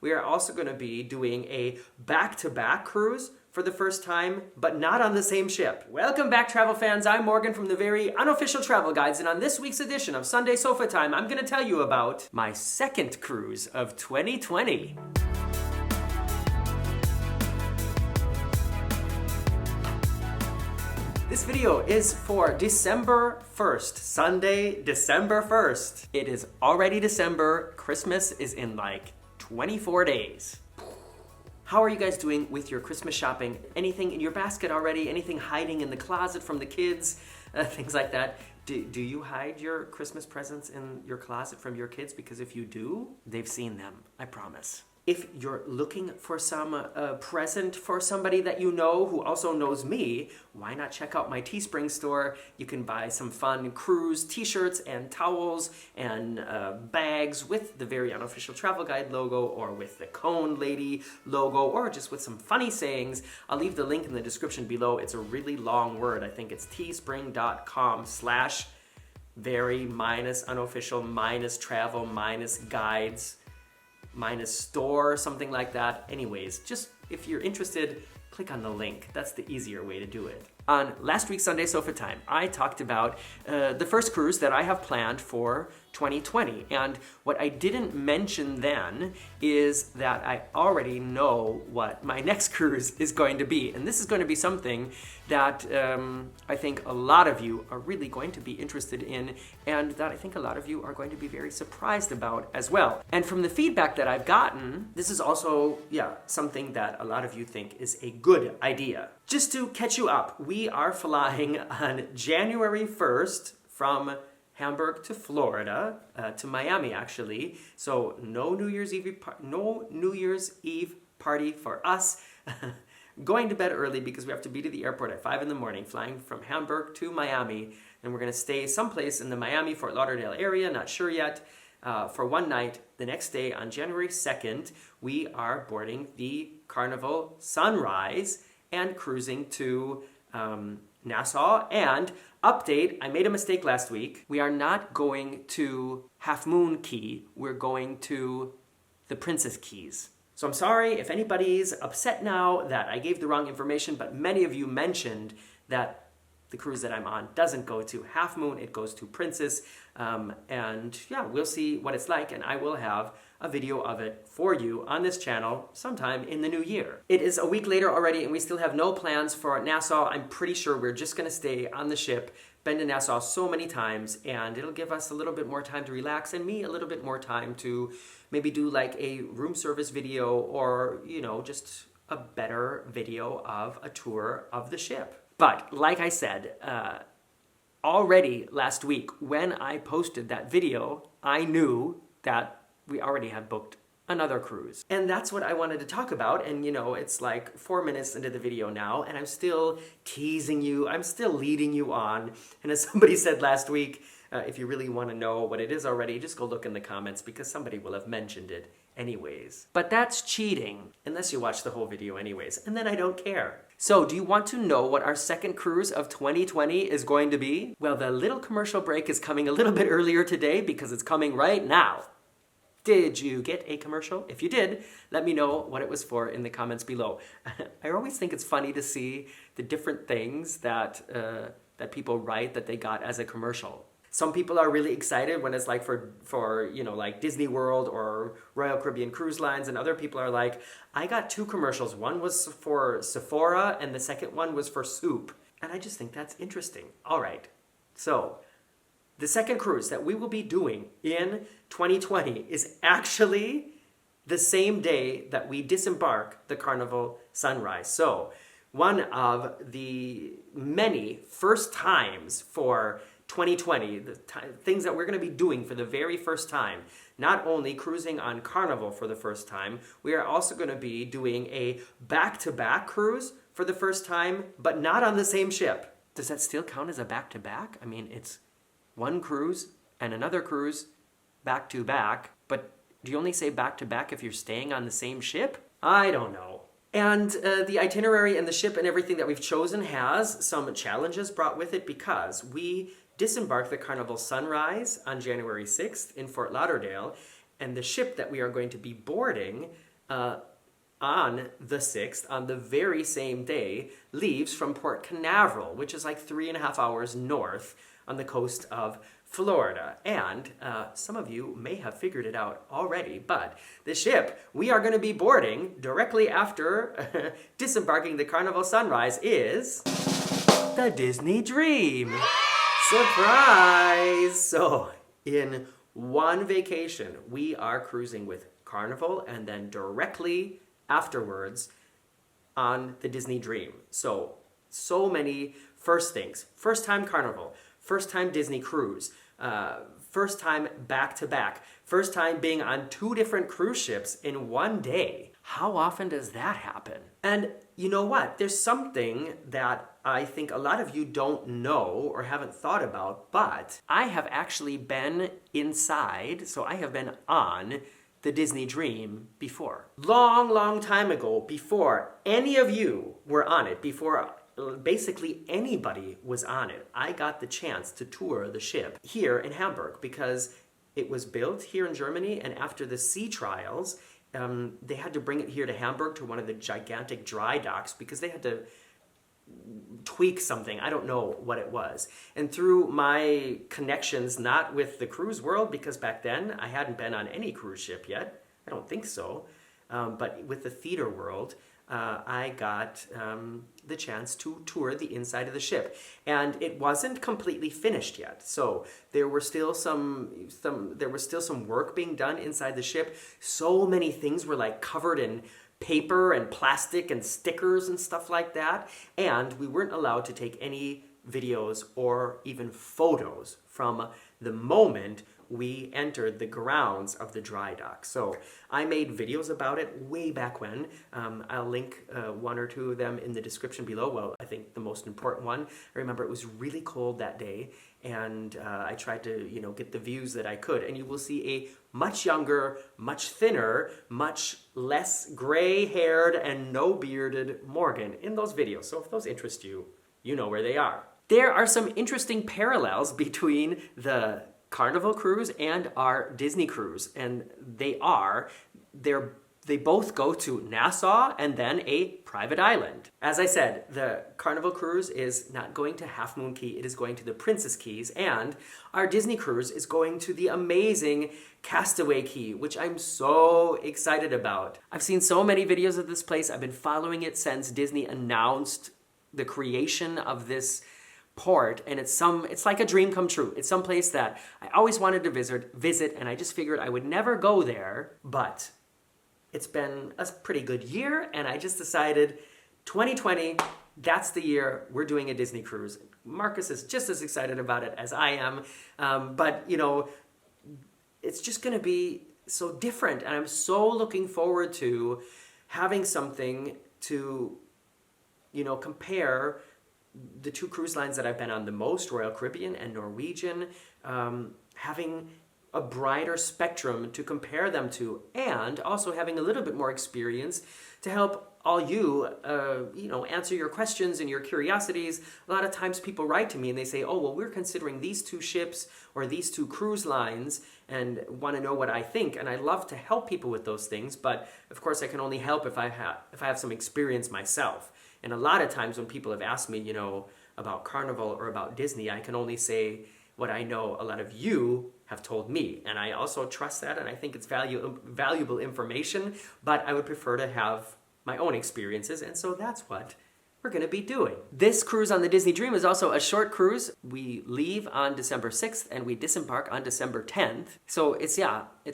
we are also going to be doing a back-to-back cruise for the first time, but not on the same ship. Welcome back, travel fans. I'm Morgan from the very unofficial travel guides, and on this week's edition of Sunday Sofatime, I'm going to tell you about my second cruise of 2020. This video is for December 1st, Sunday, December 1st. It is already December. Christmas is in like 24 days. How are you guys doing with your Christmas shopping? Anything in your basket already? Anything hiding in the closet from the kids? Things like that. Do you hide your Christmas presents in your closet from your kids? Because if you do, they've seen them, I promise. If you're looking for some present for somebody that you know who also knows me, why not check out my Teespring Store? You can buy some fun cruise t-shirts and towels and bags with the very unofficial travel guide logo, or with the cone lady logo, or just with some funny sayings. I'll leave the link in the description below. It's a really long word. I think it's teespring.com/very-unofficial-travel-guides -store, something like that. Anyways, just if you're interested, click on the link. That's the easier way to do it. On last week's Sunday Sofatime, I talked about the first cruise that I have planned for 2020. And what I didn't mention then is that I already know what my next cruise is going to be. And this is going to be something that I think a lot of you are really going to be interested in, and that I think a lot of you are going to be very surprised about as well. And from the feedback that I've gotten, this is also, something that a lot of you think is a good idea. Just to catch you up, we are flying on January 1st from Hamburg to Florida, to Miami actually. So no New Year's Eve party for us. Going to bed early because we have to be to the airport at 5 in the morning, flying from Hamburg to Miami. And we're gonna stay someplace in the Miami, Fort Lauderdale area, not sure yet, for one night. The next day, on January 2nd, we are boarding the Carnival Sunrise and cruising to Nassau. And update, I made a mistake last week. We are not going to Half Moon Key. We're going to the Princess Keys. So I'm sorry if anybody's upset now that I gave the wrong information, but many of you mentioned that the cruise that I'm on doesn't go to Half Moon, it goes to Princess. We'll see what it's like, and I will have a video of it for you on this channel sometime in the new year. It is a week later already, and we still have no plans for Nassau. I'm pretty sure we're just gonna stay on the ship, been to Nassau so many times, and it'll give us a little bit more time to relax, and me a little bit more time to maybe do like a room service video, or, just a better video of a tour of the ship. But like I said, already last week when I posted that video, I knew that we already had booked another cruise. And that's what I wanted to talk about. And it's like 4 minutes into the video now, and I'm still teasing you. I'm still leading you on. And as somebody said last week, if you really want to know what it is already, just go look in the comments, because somebody will have mentioned it anyways. But that's cheating, unless you watch the whole video anyways, and then I don't care. So do you want to know what our second cruise of 2020 is going to be? Well, the little commercial break is coming a little bit earlier today because it's coming right now. Did you get a commercial? If you did, let me know what it was for in the comments below. I always think it's funny to see the different things that people write that they got as a commercial. Some people are really excited when it's like for like Disney World or Royal Caribbean Cruise Lines, and other people are like, I got 2 commercials. One was for Sephora and the second one was for soup. And I just think that's interesting. All right, so the second cruise that we will be doing in 2020 is actually the same day that we disembark the Carnival Sunrise. So one of the many first times for 2020, things that we're going to be doing for the very first time. Not only cruising on Carnival for the first time, we are also going to be doing a back-to-back cruise for the first time, but not on the same ship. Does that still count as a back-to-back? I mean, it's one cruise and another cruise back-to-back, but do you only say back-to-back if you're staying on the same ship? I don't know. And the itinerary and the ship and everything that we've chosen has some challenges brought with it, because we disembarked the Carnival Sunrise on January 6th in Fort Lauderdale, and the ship that we are going to be boarding on the 6th, on the very same day, leaves from Port Canaveral, which is like 3.5 hours north on the coast of Florida. And some of you may have figured it out already, but the ship we are going to be boarding directly after disembarking the Carnival Sunrise is the Disney Dream. Surprise! So, in one vacation, we are cruising with Carnival and then directly afterwards on the Disney Dream. So many first things. First time Carnival, first time Disney cruise, first time back-to-back, first time being on 2 different cruise ships in one day. How often does that happen? And you know what? There's something that I think a lot of you don't know or haven't thought about, but I have actually been inside, so I have been on the Disney Dream before. Long time ago, before any of you were on it, before basically anybody was on it, I got the chance to tour the ship here in Hamburg because it was built here in Germany, and after the sea trials, they had to bring it here to Hamburg to one of the gigantic dry docks because they had to tweak something. I don't know what it was. And through my connections, not with the cruise world, because back then I hadn't been on any cruise ship yet. I don't think so. But with the theater world, I got the chance to tour the inside of the ship. And it wasn't completely finished yet. So there were still some work being done inside the ship. So many things were like covered in paper and plastic and stickers and stuff like that. And we weren't allowed to take any videos or even photos from the moment we entered the grounds of the dry dock. So I made videos about it way back when. I'll link 1 or 2 of them in the description below. Well, I think the most important one, I remember it was really cold that day, and I tried to, get the views that I could. And you will see a much younger, much thinner, much less gray-haired and no-bearded Morgan in those videos. So if those interest you, you know where they are. There are some interesting parallels between the Carnival cruise and our Disney cruise, and they both go to Nassau and then a private island. As I said, the Carnival cruise is not going to Half Moon Cay, it is going to the Princess Keys, and our Disney cruise is going to the amazing Castaway Cay, which I'm so excited about. I've seen so many videos of this place. I've been following it since Disney announced the creation of this port, and it's like a dream come true. It's some place that I always wanted to visit, and I just figured I would never go there, but it's been a pretty good year, and I just decided 2020, that's the year we're doing a Disney cruise. Marcus is just as excited about it as I am, but it's just gonna be so different, and I'm so looking forward to having something to, compare the 2 cruise lines that I've been on the most, Royal Caribbean and Norwegian, having a brighter spectrum to compare them to, and also having a little bit more experience to help all you, answer your questions and your curiosities. A lot of times people write to me and they say, oh, well, we're considering these 2 ships or these 2 cruise lines and want to know what I think. And I love to help people with those things, but of course I can only help if I have some experience myself. And a lot of times when people have asked me, about Carnival or about Disney, I can only say what I know a lot of you have told me. And I also trust that, and I think it's valuable information, but I would prefer to have my own experiences, and so that's what we're going to be doing. This cruise on the Disney Dream is also a short cruise. We leave on December 6th, and we disembark on December 10th. So it's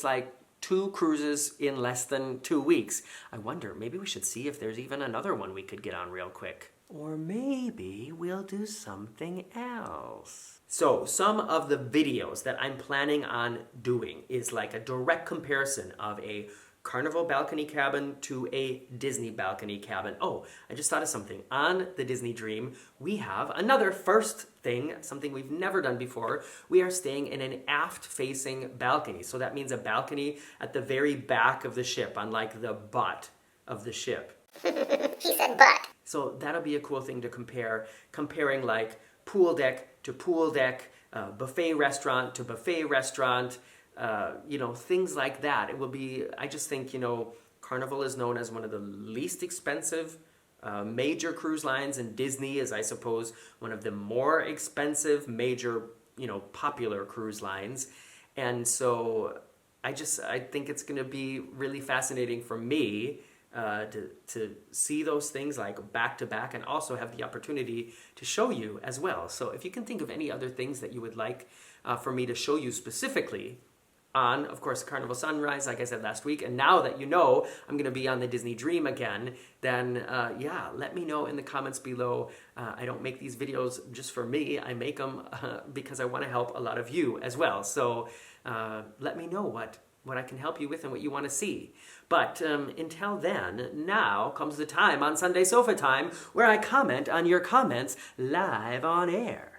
like 2 cruises in less than 2 weeks. I wonder, maybe we should see if there's even another one we could get on real quick. Or maybe we'll do something else. So some of the videos that I'm planning on doing is like a direct comparison of a Carnival balcony cabin to a Disney balcony cabin. Oh, I just thought of something. On the Disney Dream, we have another first thing, something we've never done before. We are staying in an aft-facing balcony. So that means a balcony at the very back of the ship, on like the butt of the ship. He said butt. So that'll be a cool thing to comparing like pool deck to pool deck, buffet restaurant to buffet restaurant, things like that. It will be, I just think, Carnival is known as one of the least expensive major cruise lines, and Disney is, I suppose, one of the more expensive major, popular cruise lines. And so I think it's going to be really fascinating for me to see those things like back to back, and also have the opportunity to show you as well. So if you can think of any other things that you would like for me to show you specifically on, of course, Carnival Sunrise, like I said last week, and now that you know I'm going to be on the Disney Dream again, then let me know in the comments below. I don't make these videos just for me. I make them because I want to help a lot of you as well. So let me know what I can help you with and what you want to see. But until then, now comes the time on Sunday Sofatime where I comment on your comments live on air.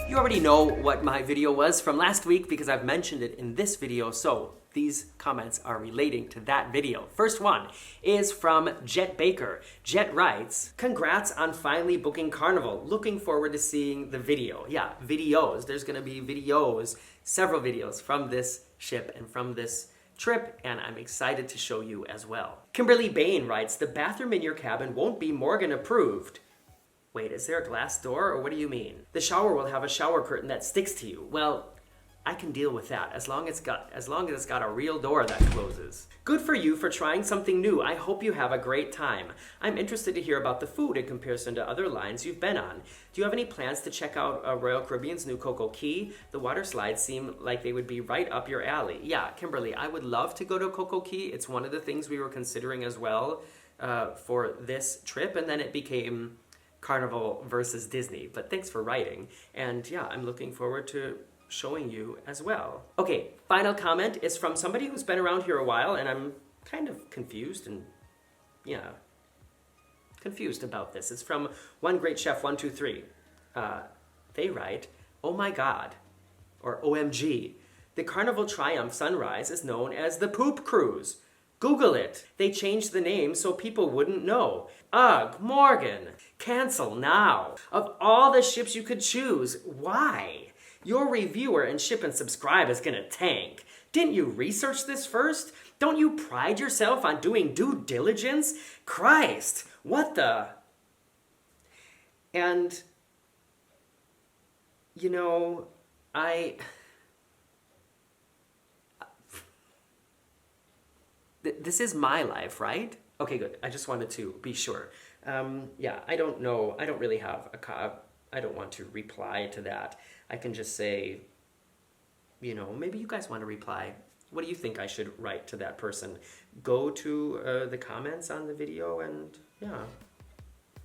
You already know what my video was from last week because I've mentioned it in this video, so these comments are relating to that video. First one is from Jet Baker. Jet writes, "Congrats on finally booking Carnival. Looking forward to seeing the video." Yeah, videos. There's going to be videos, several videos from this ship and from this trip, and I'm excited to show you as well. Kimberly Bain writes, "The bathroom in your cabin won't be Morgan approved." Wait, is there a glass door, or what do you mean? "The shower will have a shower curtain that sticks to you." Well, I can deal with that as long as it's got a real door that closes. "Good for you for trying something new. I hope you have a great time. I'm interested to hear about the food in comparison to other lines you've been on. Do you have any plans to check out Royal Caribbean's new Coco Key? The water slides seem like they would be right up your alley." Yeah, Kimberly, I would love to go to Coco Key. It's one of the things we were considering as well for this trip, and then it became Carnival versus Disney. But thanks for writing. And yeah, I'm looking forward to showing you as well. Okay, final comment is from somebody who's been around here a while, and I'm kind of confused about this. It's from One Great Chef 123. They write, "Oh my God," or OMG, "the Carnival Triumph Sunrise is known as the Poop Cruise. Google it. They changed the name so people wouldn't know. Ugh, Morgan, cancel now. Of all the ships you could choose, why? Your reviewer and ship and subscribe is gonna tank. Didn't you research this first? Don't you pride yourself on doing due diligence? Christ, what the?" And, this is my life, right? Okay, good. I just wanted to be sure. I don't know. I don't really have I don't want to reply to that. I can just say, maybe you guys want to reply. What do you think I should write to that person? Go to the comments on the video and,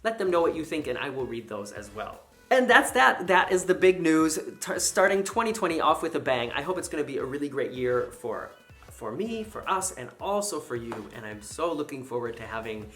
let them know what you think, and I will read those as well. And that's that. That is the big news. Starting 2020 off with a bang. I hope it's going to be a really great year for me, for us, and also for you. And I'm so looking forward to having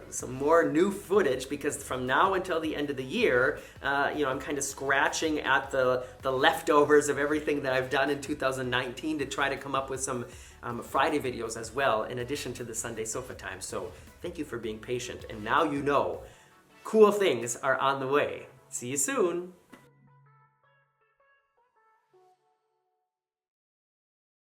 some more new footage, because from now until the end of the year, I'm kind of scratching at the leftovers of everything that I've done in 2019 to try to come up with some Friday videos as well, in addition to the Sunday Sofatime. So thank you for being patient. And now cool things are on the way. See you soon.